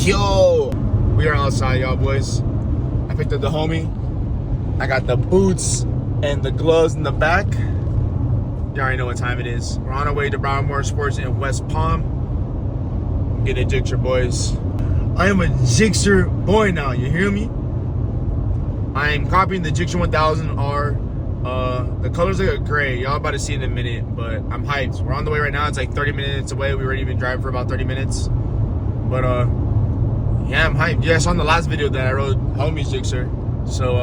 Yo, we are outside, y'all boys. I picked up the homie. I got the boots and the gloves in the back. You already know what time it is. We're on our way to Brown Motorsports in West Palm. Get a Gixxer, boys. I am a Gixxer boy now, you hear me? I am copying the GSXR1000R. The colors are gray. Y'all about to see it in a minute, but I'm hyped. We're on the way right now. It's like 30 minutes away. We already been driving for about 30 minutes. But yeah, I'm hyped. Yeah, I saw in the last video that I rode homie's Gixxer. So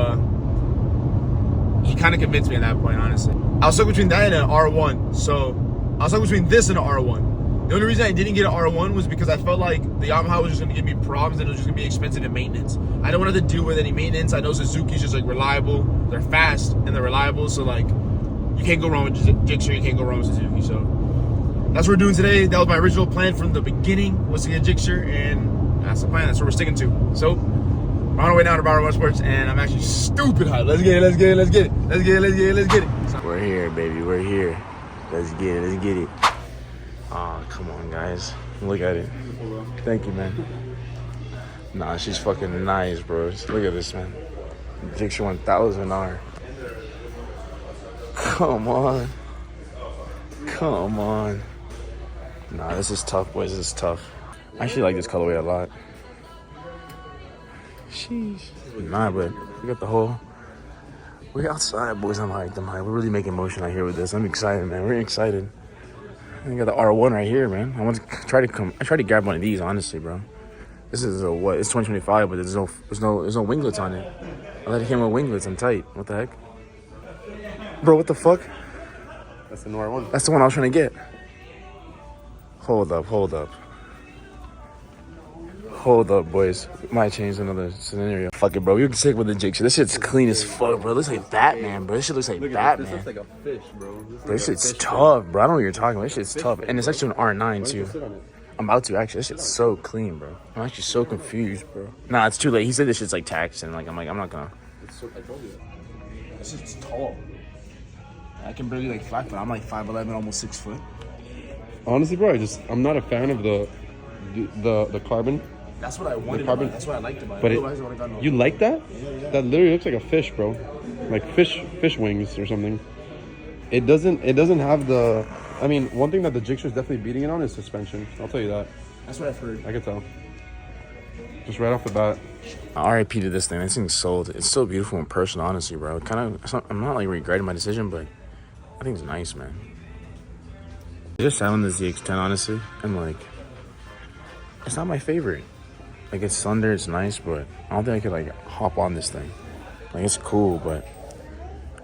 he kind of convinced me at that point, honestly. I was stuck between that and an R1. So I was stuck between this and an R1. The only reason I didn't get an R1 was because I felt like the Yamaha was just going to give me problems and it was just going to be expensive in maintenance. I don't want to have to deal with any maintenance. I know Suzuki's just like reliable. They're fast and they're reliable. So like, you can't go wrong with Gixxer. You can't go wrong with Suzuki. So that's what we're doing today. That was my original plan from the beginning, was to get Gixxer, and that's the plan. That's what we're sticking to. So we're on our way down to Brown Motorsports, and I'm actually stupid hot. Let's get it. Let's get it. Let's get it. Let's get it. Let's get it. Let's get it. We're here, baby. We're here. Let's get it. Let's get it. Oh, come on, guys. Look at it. Thank you, man. Nah, she's fucking nice, bro. Look at this, man. GSXR1000R. Come on. Come on. Nah, this is tough, boys. This is tough. I actually like this colorway a lot. Sheesh. Nah, but we got the whole... We're outside, boys. I'm hyped. We're really making motion out here with this. I'm excited, man. We're excited. I got the R1 right here, man. I want to try to come. I tried to grab one of these, honestly, bro. This is a what? It's 2025, but there's no winglets on it. I thought it came with winglets and tight. What the heck, bro? What the fuck? That's the R1. That's the one I was trying to get. Hold up, hold up. Hold up, boys. Might change another scenario. Fuck it, bro. You're sick with the Gixxer. This shit's clean as fuck, bro. It looks like Batman, bro. This shit looks like Batman. This looks like a fish, bro. This shit's tough, bro. I don't know what you're talking about. This shit's tough. And it's actually an R9, too. I'm about to, actually. This shit's so clean, bro. I'm actually so confused, bro. Nah, it's too late. He said this shit's like taxed, and like, I'm not gonna. I told you that. This shit's tall. I can barely like 5 foot. I'm like 5'11", almost 6 foot. Honestly, bro, I'm not a fan of the carbon. That's what I wanted about it. That's what I liked about but it. You like that? Yeah. That literally looks like a fish, bro. Like fish wings or something. It doesn't have the... I mean, one thing that the Gixxer is definitely beating it on is suspension. I'll tell you that. That's what I've heard. I can tell. Just right off the bat. RIP to this thing. This thing's sold. It's so beautiful in person, honestly, bro. I'm not like regretting my decision, but I think it's nice, man. I just sat on the ZX10, honestly, and like, it's not my favorite. Like, it's thunder, it's nice, but I don't think I could like hop on this thing. Like, it's cool, but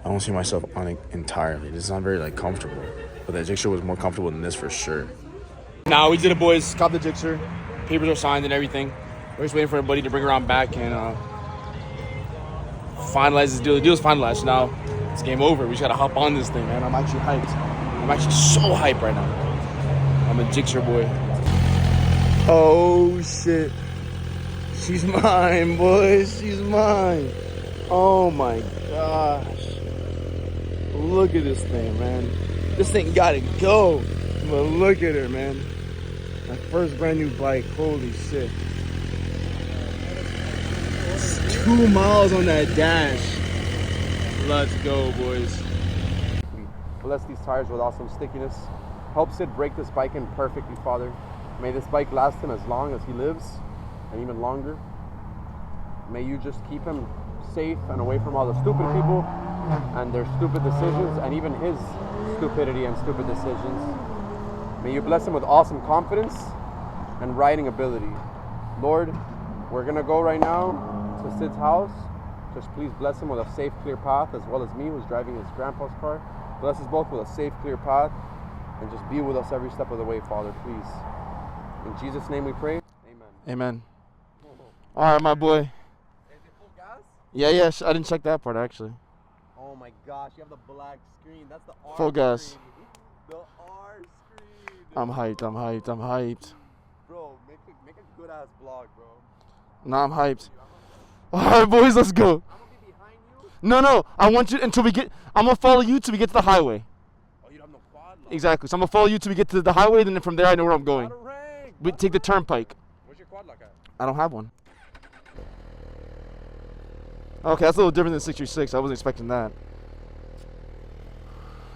I don't see myself on it entirely. It's not very like comfortable. But that Gixxer was more comfortable than this for sure. Now we did it, boys. Caught the Gixxer. Papers are signed and everything. We're just waiting for everybody to bring around back and finalize this deal. The deal's finalized now. It's game over. We just gotta hop on this thing, man. I'm actually hyped. I'm actually so hyped right now. I'm a Gixxer boy. Oh shit. She's mine, boys. She's mine. Oh my gosh. Look at this thing, man. This thing gotta go. But look at her, man. My first brand new bike. Holy shit. It's 2 miles on that dash. Let's go, boys. Bless these tires with awesome stickiness. Help Sid break this bike in perfectly, Father. May this bike last him as long as he lives, and even longer. May you just keep him safe and away from all the stupid people and their stupid decisions, and even his stupidity and stupid decisions. May you bless him with awesome confidence and riding ability. Lord, we're gonna go right now to Sid's house. Just please bless him with a safe, clear path, as well as me, who's driving his grandpa's car. Bless us both with a safe, clear path, and just be with us every step of the way, Father, please. In Jesus' name we pray. Amen. Amen. All right, my boy. Is it full gas? Yeah. I didn't check that part, actually. Oh my gosh, you have the black screen. That's the R Full gas. screen. The R screen. I'm hyped. Bro, make a good ass vlog, bro. Nah, I'm hyped. All right, boys, let's go. I'm gonna be behind you. No, I want you until we get. I'm gonna follow you till we get to the highway. Oh, you don't have no quad? Exactly. So I'm gonna follow you till we get to the highway, then from there I know where I'm going. Out of rank. We take the turnpike. Where's your quad lock at? I don't have one. Okay, that's a little different than 636. I wasn't expecting that.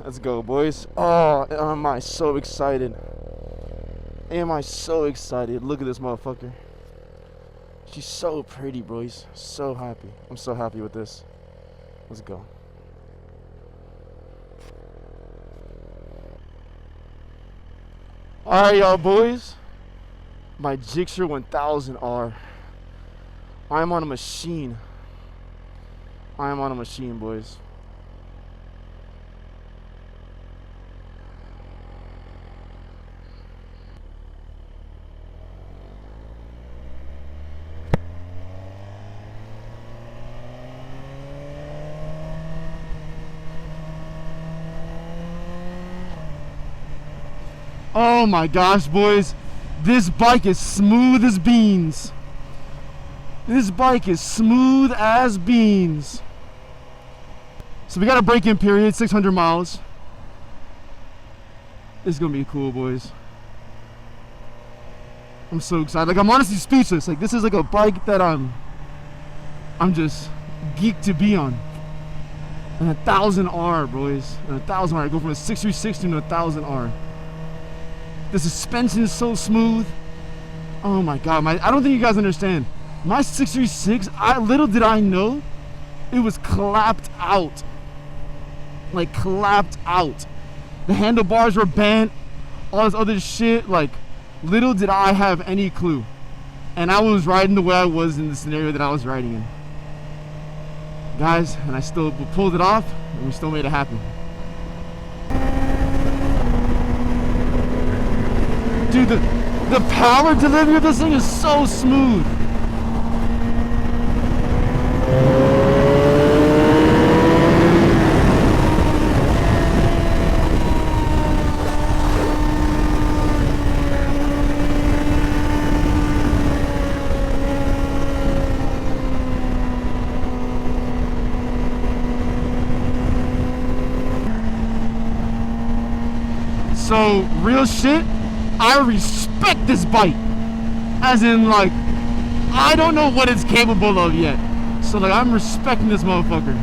Let's go, boys. Oh, am I so excited. Am I so excited. Look at this motherfucker. She's so pretty, boys. So happy. I'm so happy with this. Let's go. Alright, y'all boys. My GSXR 1000R. I'm on a machine. I am on a machine, boys. Oh my gosh, boys. This bike is smooth as beans. This bike is smooth as beans. So we got a break-in period, 600 miles. This is gonna be cool, boys. I'm so excited. Like, I'm honestly speechless. Like, this is like a bike that I'm just geeked to be on. An 1000R, boys. An 1000R. I go from a 636 to an 1000R. The suspension is so smooth. Oh my god, I don't think you guys understand. My 636, little did I know, it was clapped out. Like, clapped out. The handlebars were bent, all this other shit. Like, little did I have any clue. And I was riding the way I was in the scenario that I was riding in. Guys, and I still pulled it off, and we still made it happen. Dude, the power delivery of this thing is so smooth. So, real shit, I respect this bike. As in, like, I don't know what it's capable of yet. So, like, I'm respecting this motherfucker.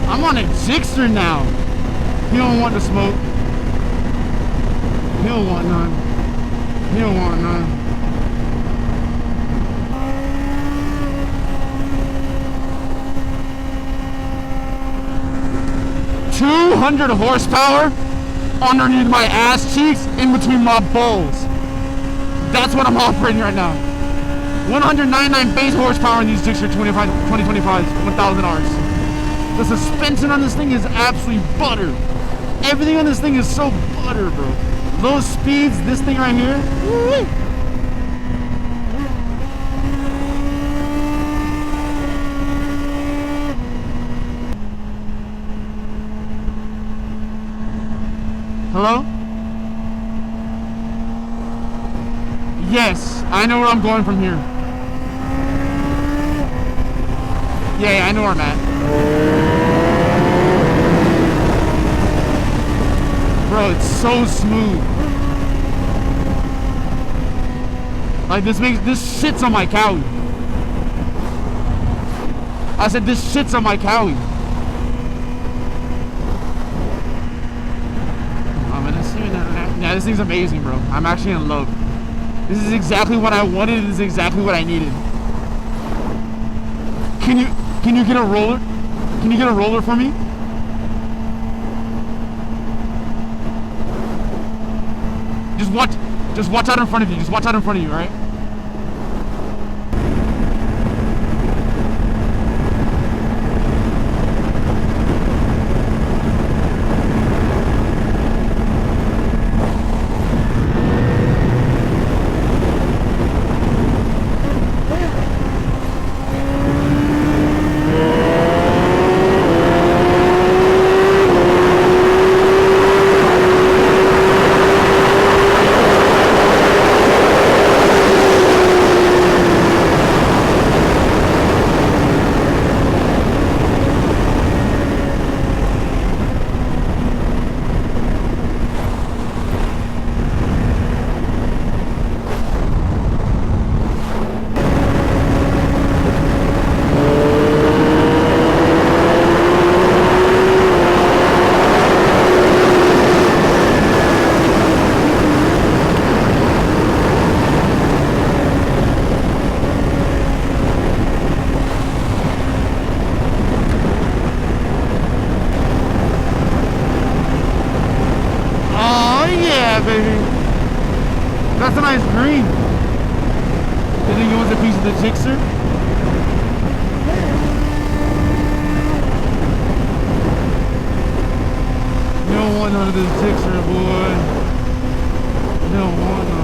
I'm on a GSXR now. He don't want to smoke. He don't want none. He don't want none. $200 horsepower underneath my ass cheeks, in between my balls. That's what I'm operating right now. 199 base horsepower in these GSXR 2025s, 1000Rs. The suspension on this thing is absolutely butter. Everything on this thing is so butter, bro. Low speeds, this thing right here. Woo-wee. Hello? Yes, I know where I'm going from here. Yeah, I know where I'm at. Bro, it's so smooth. Like, this shits on my cowie. I said this shits on my cowie. Yeah, this thing's amazing, bro. I'm actually in love. This is exactly what I wanted. This is exactly what I needed. Can you get a roller? Can you get a roller for me? Just watch out in front of you. Just watch out in front of you, all right? Baby. That's a nice green. You think you want a piece of the GSXR? You don't want none of this GSXR, boy. You don't want none.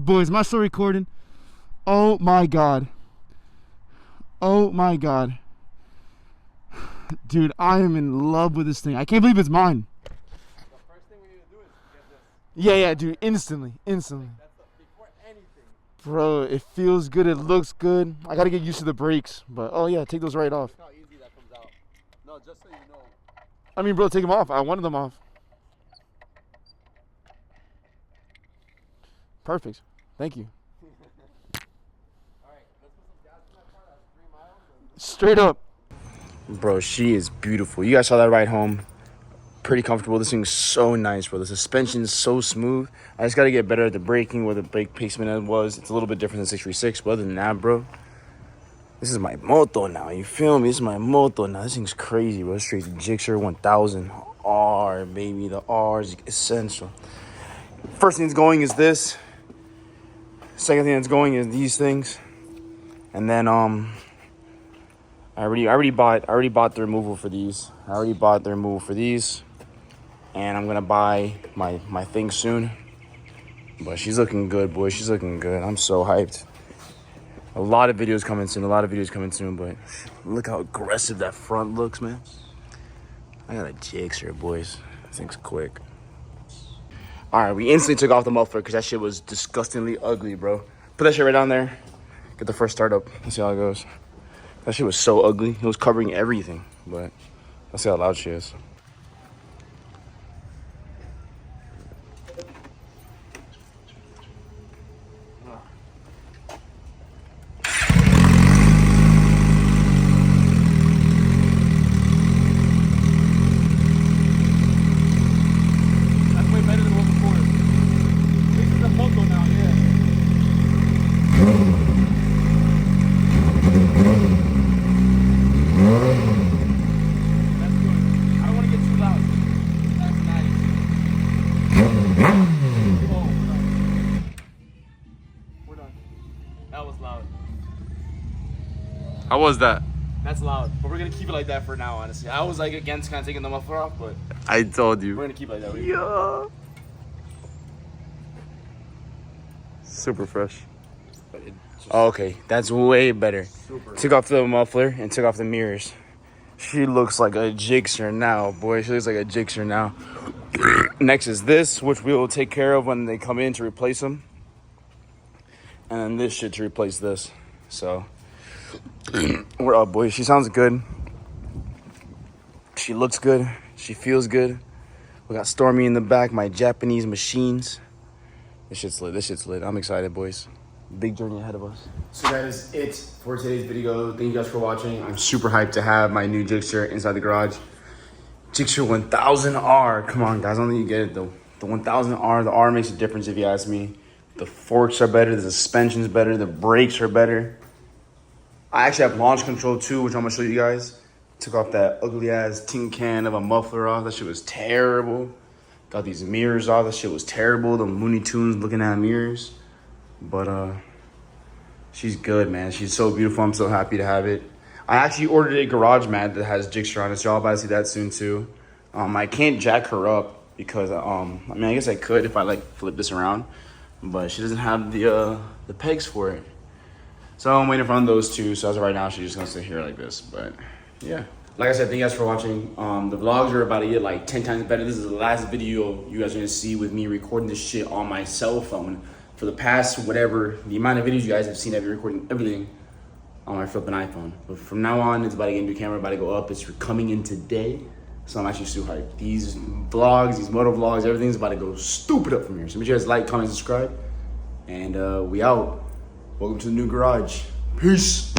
Boys, am I still recording? Oh my god. Oh my god. Dude, I am in love with this thing. I can't believe it's mine. The first thing we need to do is get this. Yeah, dude, instantly. That's before anything. Bro, it feels good, it looks good. I gotta get used to the brakes, but oh yeah, take those right off. Look how easy that comes out. No, just so you know. I mean, bro, take them off. I wanted them off. Perfect. Thank you. Alright, let's put some gas in that car. That's 3 miles. Straight up. Bro, she is beautiful. You guys saw that ride home. Pretty comfortable. This thing's so nice, bro. The suspension's so smooth. I just got to get better at the braking, where the brake placement was. It's a little bit different than 636, but other than that, bro, this is my moto now. You feel me? This is my moto now. This thing's crazy, bro. Straight to GSXR1000 R, baby. The R is essential. First thing that's going is this. Second thing that's going is these things. And then I already bought the removal for these. And I'm gonna buy my thing soon. But she's looking good, boy. She's looking good. I'm so hyped. A lot of videos coming soon, but look how aggressive that front looks, man. I got a GSXR, boys. This thing's quick. All right, we instantly took off the muffler because that shit was disgustingly ugly, bro. Put that shit right down there. Get the first start up. Let's see how it goes. That shit was so ugly. It was covering everything, but let's see how loud she is. How was that? That's loud, but we're gonna keep it like that for now, honestly. I was like against kind of taking the muffler off, but I told you. we're gonna keep it like that. Yeah. Super fresh. Oh, okay, that's way better. Took off the muffler and took off the mirrors. She looks like a GSXR now, boy. She looks like a GSXR now. Next is this, which we will take care of when they come in to replace them. And then this shit to replace this. So we're up, boys. She sounds good. She looks good. She feels good. We got Stormy in the back, my Japanese machines. This shit's lit. This shit's lit. I'm excited, boys. Big journey ahead of us. So that is it for today's video. Thank you guys for watching. I'm super hyped to have my new GSXR inside the garage. GSXR 1000R. Come on, guys. I don't think you get it, though. The 1000R, the R makes a difference if you ask me. The forks are better. The suspension's better. The brakes are better. I actually have launch control, too, which I'm going to show you guys. Took off that ugly-ass tin can of a muffler off. That shit was terrible. Got these mirrors off. That shit was terrible. The Looney Tunes looking at mirrors. But, she's good, man. She's so beautiful. I'm so happy to have it. I actually ordered a garage mat that has GSXR on it, so y'all about to see that soon, too. I can't jack her up because, I mean, I guess I could if I, like, flip this around. But she doesn't have the pegs for it. So I'm waiting for those two. So as of right now, she's just going to sit here like this. But, yeah. Like I said, thank you guys for watching. The vlogs are about to get, like, 10 times better. This is the last video you guys are going to see with me recording this shit on my cell phone. For the past, whatever, the amount of videos you guys have seen, I've been recording everything on my flipping iPhone. But from now on, it's about to get into camera, about to go up. It's coming in today. So I'm actually super hyped. These vlogs, these moto vlogs, everything's about to go stupid up from here. So make sure you guys like, comment, subscribe. And we out. Welcome to the new garage. Peace.